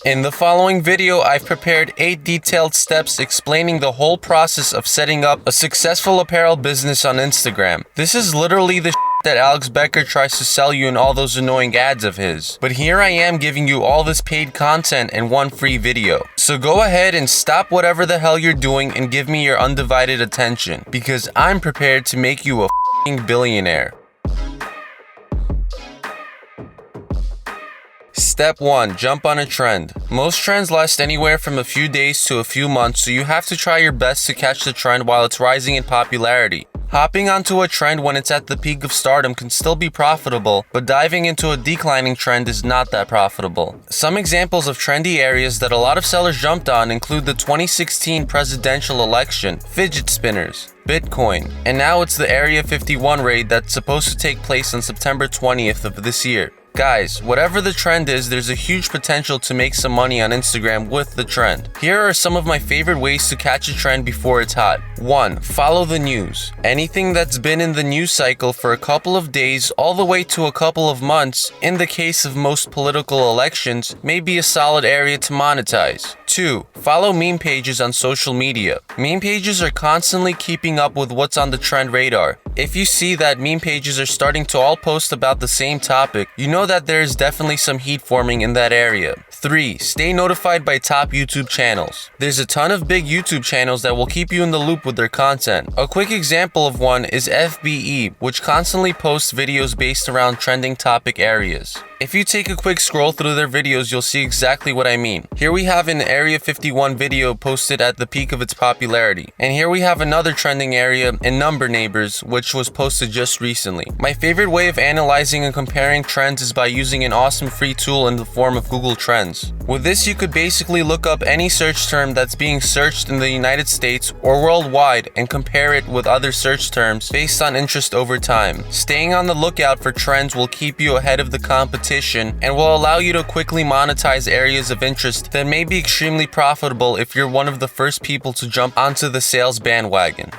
In the following video, I've prepared 8 detailed steps explaining the whole process of setting up a successful apparel business on Instagram. This is literally the that Alex Becker tries to sell you in all those annoying ads of his. But here I am giving you all this paid content in one free video. So go ahead and stop whatever the hell you're doing and give me your undivided attention, because I'm prepared to make you a f***ing billionaire. Step 1. Jump on a trend. Most trends last anywhere from a few days to a few months, so you have to try your best to catch the trend while it's rising in popularity. Hopping onto a trend when it's at the peak of stardom can still be profitable, but diving into a declining trend is not that profitable. Some examples of trendy areas that a lot of sellers jumped on include the 2016 presidential election, fidget spinners, Bitcoin, and now it's the Area 51 raid that's supposed to take place on September 20th of this year. Guys, whatever the trend is, there's a huge potential to make some money on Instagram with the trend. Here are some of my favorite ways to catch a trend before it's hot. 1. Follow the news. Anything that's been in the news cycle for a couple of days all the way to a couple of months, in the case of most political elections, may be a solid area to monetize. 2. Follow meme pages on social media. Meme pages are constantly keeping up with what's on the trend radar. If you see that meme pages are starting to all post about the same topic, you know that there is definitely some heat forming in that area. 3. Stay notified by top YouTube channels. There's a ton of big YouTube channels that will keep you in the loop with their content. A quick example of one is FBE, which constantly posts videos based around trending topic areas. If you take a quick scroll through their videos, you'll see exactly what I mean. Here we have an Area 51 video posted at the peak of its popularity. And here we have another trending area in Number Neighbors, which was posted just recently. My favorite way of analyzing and comparing trends is by using an awesome free tool in the form of Google Trends. With this, you could basically look up any search term that's being searched in the United States or worldwide and compare it with other search terms based on interest over time. Staying on the lookout for trends will keep you ahead of the competition and will allow you to quickly monetize areas of interest that may be extremely profitable if you're one of the first people to jump onto the sales bandwagon.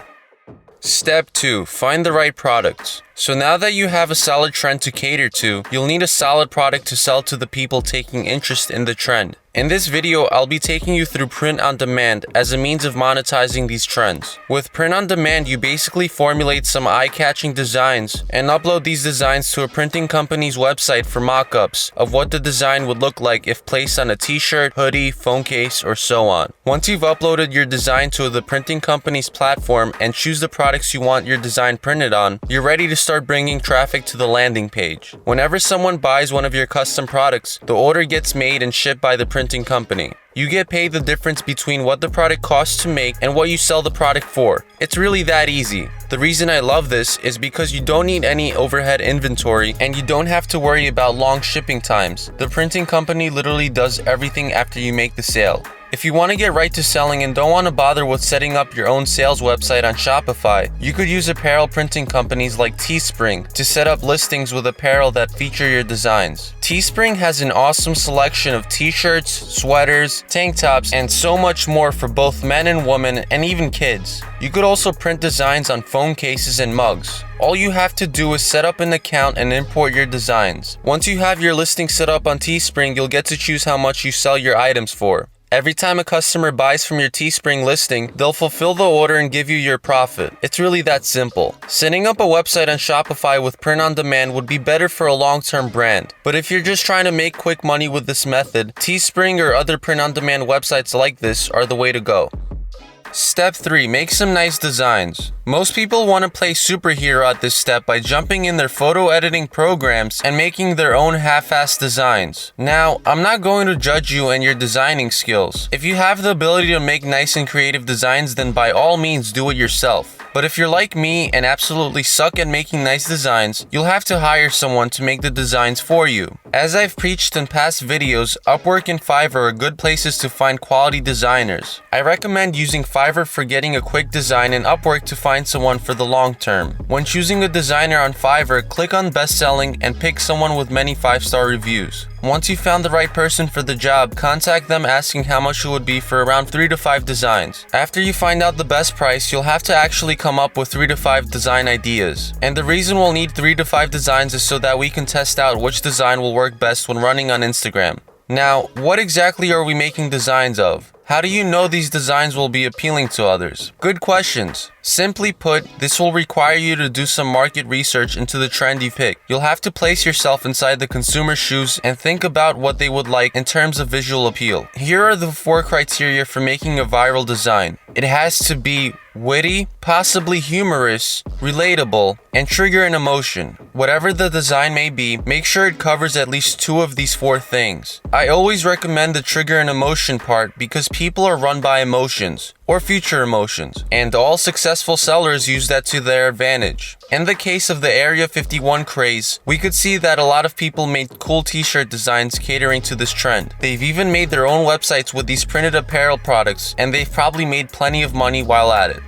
Step 2. Find the right products. So now that you have a solid trend to cater to, you'll need a solid product to sell to the people taking interest in the trend. In this video, I'll be taking you through print on demand as a means of monetizing these trends. With print on demand, you basically formulate some eye-catching designs and upload these designs to a printing company's website for mock-ups of what the design would look like if placed on a t-shirt, hoodie, phone case, or so on. Once you've uploaded your design to the printing company's platform and choose the products you want your design printed on, you're ready to start bringing traffic to the landing page. Whenever someone buys one of your custom products, the order gets made and shipped by the printing company. You get paid the difference between what the product costs to make and what you sell the product for. It's really that easy. The reason I love this is because you don't need any overhead inventory and you don't have to worry about long shipping times. The printing company literally does everything after you make the sale. If you want to get right to selling and don't want to bother with setting up your own sales website on Shopify, you could use apparel printing companies like Teespring to set up listings with apparel that feature your designs. Teespring has an awesome selection of t-shirts, sweaters, tank tops, and so much more for both men and women and even kids. You could also print designs on phone cases and mugs. All you have to do is set up an account and import your designs. Once you have your listing set up on Teespring, you'll get to choose how much you sell your items for. Every time a customer buys from your Teespring listing, they'll fulfill the order and give you your profit. It's really that simple. Setting up a website on Shopify with print on demand would be better for a long-term brand. But if you're just trying to make quick money with this method, Teespring or other print on demand websites like this are the way to go. Step 3. Make some nice designs. Most people want to play superhero at this step by jumping in their photo editing programs and making their own half-assed designs. Now, I'm not going to judge you and your designing skills. If you have the ability to make nice and creative designs, then by all means do it yourself. But if you're like me and absolutely suck at making nice designs, you'll have to hire someone to make the designs for you. As I've preached in past videos, Upwork and Fiverr are good places to find quality designers. I recommend using Fiverr for getting a quick design and Upwork to find someone for the long term. When choosing a designer on Fiverr, click on best selling and pick someone with many 5-star reviews. Once you've found the right person for the job, contact them asking how much it would be for around 3 to 5 designs. After you find out the best price, you'll have to actually come up with 3 to 5 design ideas. And the reason we'll need 3 to 5 designs is so that we can test out which design will work best when running on Instagram. Now, what exactly are we making designs of? How do you know these designs will be appealing to others? Good questions. Simply put, this will require you to do some market research into the trend you pick. You'll have to place yourself inside the consumer's shoes and think about what they would like in terms of visual appeal. Here are the 4 criteria for making a viral design. It has to be witty, possibly humorous, relatable, and trigger an emotion. Whatever the design may be, make sure it covers at least 2 of these 4 things. I always recommend the trigger an emotion part because people are run by emotions or future emotions, and all successful sellers use that to their advantage. In the case of the Area 51 craze, we could see that a lot of people made cool t-shirt designs catering to this trend. They've even made their own websites with these printed apparel products, and they've probably made plenty of money while at it.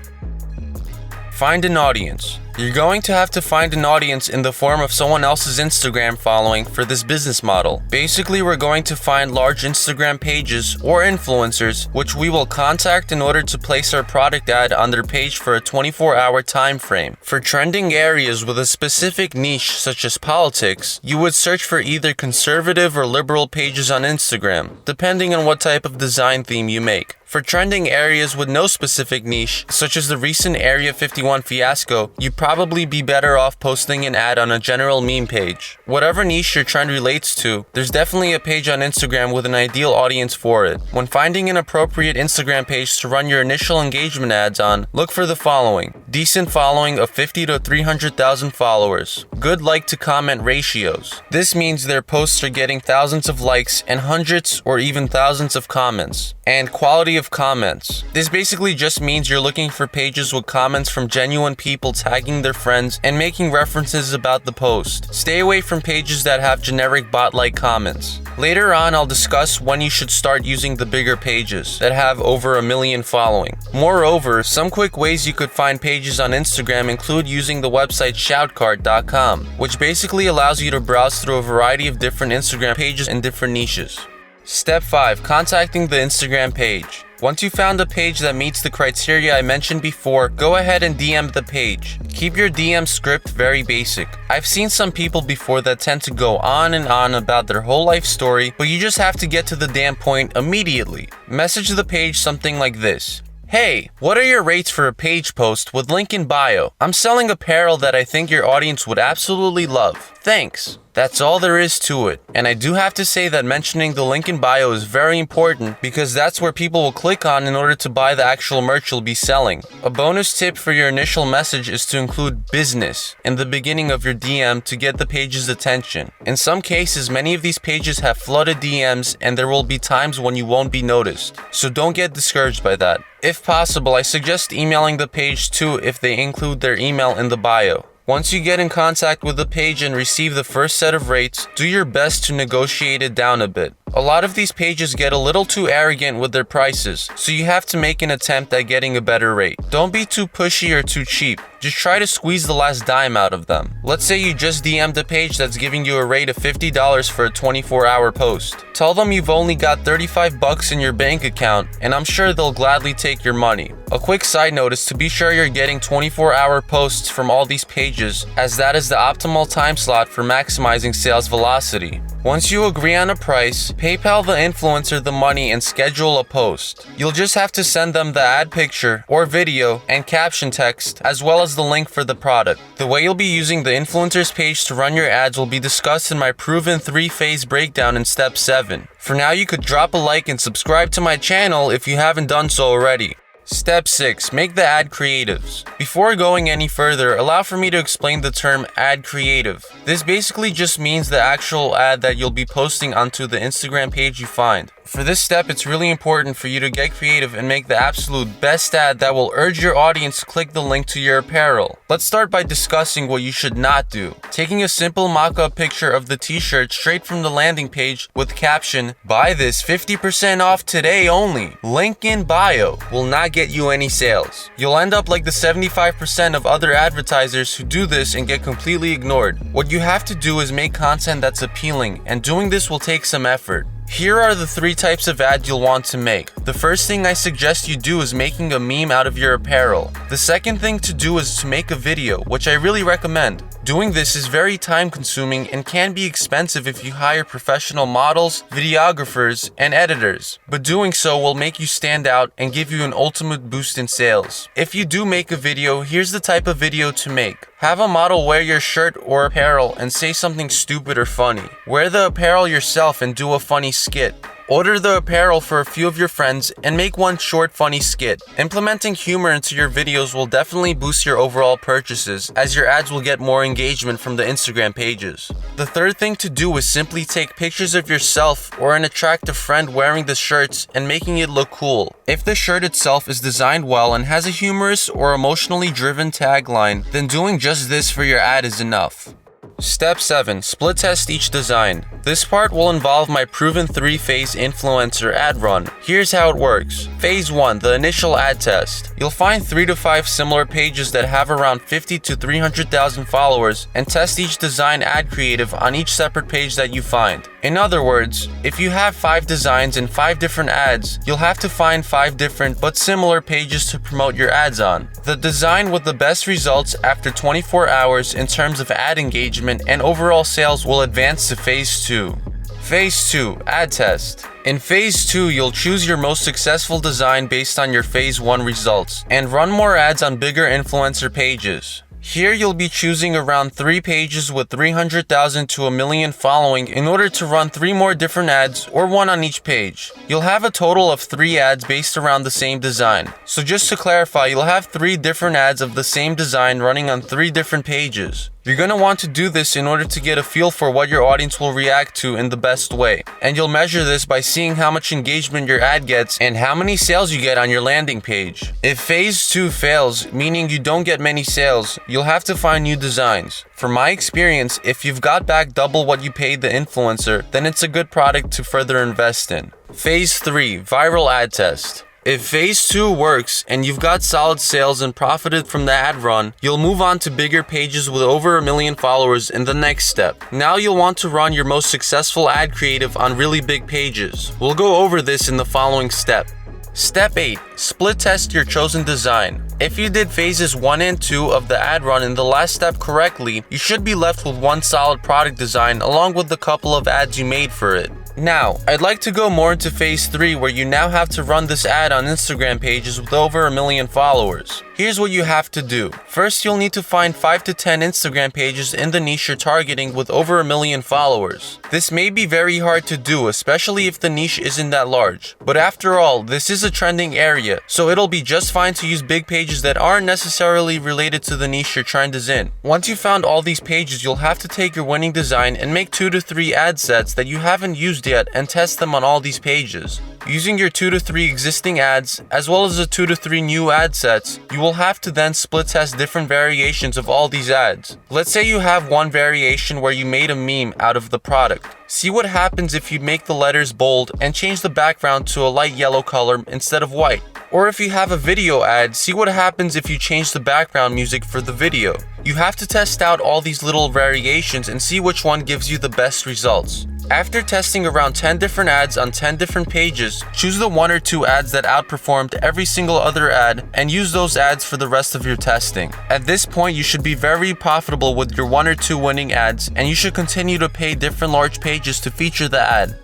Find an audience. You're going to have to find an audience in the form of someone else's Instagram following for this business model. Basically, we're going to find large Instagram pages or influencers which we will contact in order to place our product ad on their page for a 24-hour time frame. For trending areas with a specific niche such as politics, you would search for either conservative or liberal pages on Instagram, depending on what type of design theme you make. For trending areas with no specific niche, such as the recent Area 51 fiasco, you'd probably be better off posting an ad on a general meme page. Whatever niche your trend relates to, there's definitely a page on Instagram with an ideal audience for it. When finding an appropriate Instagram page to run your initial engagement ads on, look for the following: decent following of 50 to 300,000 followers, good like to comment ratios. This means their posts are getting thousands of likes and hundreds or even thousands of comments. And quality of comments. This basically just means you're looking for pages with comments from genuine people tagging their friends and making references about the post. Stay away from pages that have generic bot-like comments. Later on, I'll discuss when you should start using the bigger pages that have over 1 million following. Moreover, some quick ways you could find pages on Instagram include using the website shoutcart.com, which basically allows you to browse through a variety of different Instagram pages in different niches. Step 5. Contacting the Instagram page. Once you found a page that meets the criteria I mentioned before, go ahead and DM the page. Keep your DM script very basic. I've seen some people before that tend to go on and on about their whole life story, but you just have to get to the damn point immediately. Message the page something like this: "Hey, what are your rates for a page post with link in bio? I'm selling apparel that I think your audience would absolutely love. Thanks." That's all there is to it. And I do have to say that mentioning the link in bio is very important because that's where people will click on in order to buy the actual merch you'll be selling. A bonus tip for your initial message is to include business in the beginning of your DM to get the page's attention. In some cases, many of these pages have flooded DMs and there will be times when you won't be noticed. So don't get discouraged by that. If possible, I suggest emailing the page too if they include their email in the bio. Once you get in contact with the page and receive the first set of rates, do your best to negotiate it down a bit. A lot of these pages get a little too arrogant with their prices, so you have to make an attempt at getting a better rate. Don't be too pushy or too cheap. Just try to squeeze the last dime out of them. Let's say you just DM'd a page that's giving you a rate of $50 for a 24-hour post. Tell them you've only got $35 in your bank account, and I'm sure they'll gladly take your money. A quick side note is to be sure you're getting 24-hour posts from all these pages, as that is the optimal time slot for maximizing sales velocity. Once you agree on a price, PayPal the influencer the money and schedule a post. You'll just have to send them the ad picture or video and caption text, as well as the link for the product. The way you'll be using the influencer's page to run your ads will be discussed in my proven 3-phase breakdown in step 7. For now, you could drop a like and subscribe to my channel if you haven't done so already. Step 6. Make the ad creatives. Before going any further, allow for me to explain the term ad creative. This basically just means the actual ad that you'll be posting onto the Instagram page you find. For this step, it's really important for you to get creative and make the absolute best ad that will urge your audience to click the link to your apparel. Let's start by discussing what you should not do. Taking a simple mock-up picture of the t-shirt straight from the landing page with caption, "Buy this 50% off today only. Link in bio," will not get you any sales. You'll end up like the 75% of other advertisers who do this and get completely ignored. What you have to do is make content that's appealing, and doing this will take some effort. Here are the 3 types of ads you'll want to make. The first thing I suggest you do is making a meme out of your apparel. The second thing to do is to make a video, which I really recommend. Doing this is very time consuming and can be expensive if you hire professional models, videographers, and editors, but doing so will make you stand out and give you an ultimate boost in sales. If you do make a video, here's the type of video to make. Have a model wear your shirt or apparel and say something stupid or funny. Wear the apparel yourself and do a funny skit. Order the apparel for a few of your friends and make one short funny skit. Implementing humor into your videos will definitely boost your overall purchases, as your ads will get more engagement from the Instagram pages. The third thing to do is simply take pictures of yourself or an attractive friend wearing the shirts and making it look cool. If the shirt itself is designed well and has a humorous or emotionally driven tagline, then doing just this for your ad is enough. Step 7. Split test each design. This part will involve my proven 3-phase influencer ad run. Here's how it works. Phase 1. The initial ad test. You'll find 3 to 5 similar pages that have around 50 to 300,000 followers and test each design ad creative on each separate page that you find. In other words, if you have 5 designs and 5 different ads, you'll have to find 5 different but similar pages to promote your ads on. The design with the best results after 24 hours in terms of ad engagement and overall sales will advance to Phase 2. Phase 2. Ad test. In Phase 2, you'll choose your most successful design based on your Phase 1 results and run more ads on bigger influencer pages. Here you'll be choosing around 3 pages with 300,000 to 1 million following in order to run 3 more different ads or 1 on each page. You'll have a total of 3 ads based around the same design. So just to clarify, you'll have 3 different ads of the same design running on 3 different pages. You're going to want to do this in order to get a feel for what your audience will react to in the best way. And you'll measure this by seeing how much engagement your ad gets and how many sales you get on your landing page. If Phase 2 fails, meaning you don't get many sales, you'll have to find new designs. From my experience, if you've got back double what you paid the influencer, then it's a good product to further invest in. Phase 3. Viral ad test. If Phase 2 works and you've got solid sales and profited from the ad run, you'll move on to bigger pages with over 1 million followers in the next step. Now you'll want to run your most successful ad creative on really big pages. We'll go over this in the following step. Step 8. Split test your chosen design. If you did phases 1 and 2 of the ad run in the last step correctly, you should be left with one solid product design along with the couple of ads you made for it. Now, I'd like to go more into Phase 3 where you now have to run this ad on Instagram pages with over 1 million followers. Here's what you have to do. First, you'll need to find 5 to 10 Instagram pages in the niche you're targeting with over 1 million followers. This may be very hard to do, especially if the niche isn't that large. But after all, this is a trending area, so it'll be just fine to use big pages that aren't necessarily related to the niche your trend is in. Once you've found all these pages, you'll have to take your winning design and make 2 to 3 ad sets that you haven't used yet and test them on all these pages. Using your 2 to 3 existing ads, as well as the 2 to 3 new ad sets, you will have to then split test different variations of all these ads. Let's say you have one variation where you made a meme out of the product. See what happens if you make the letters bold and change the background to a light yellow color instead of white. Or if you have a video ad, see what happens if you change the background music for the video. You have to test out all these little variations and see which one gives you the best results. After testing around 10 different ads on 10 different pages, choose the 1 or 2 ads that outperformed every single other ad and use those ads for the rest of your testing. At this point, you should be very profitable with your 1 or 2 winning ads, and you should continue to pay different large pages to feature the ad.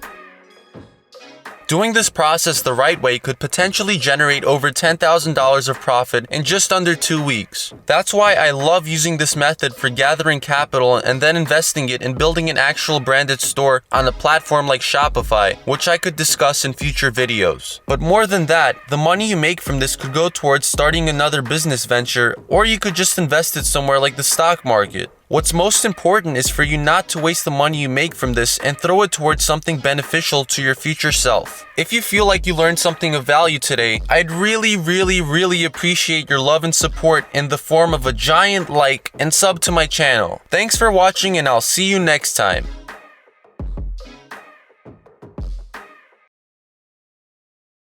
Doing this process the right way could potentially generate over $10,000 of profit in just under 2 weeks. That's why I love using this method for gathering capital and then investing it in building an actual branded store on a platform like Shopify, which I could discuss in future videos. But more than that, the money you make from this could go towards starting another business venture, or you could just invest it somewhere like the stock market. What's most important is for you not to waste the money you make from this and throw it towards something beneficial to your future self. If you feel like you learned something of value today, I'd really appreciate your love and support in the form of a giant like and sub to my channel. Thanks for watching, and I'll see you next time.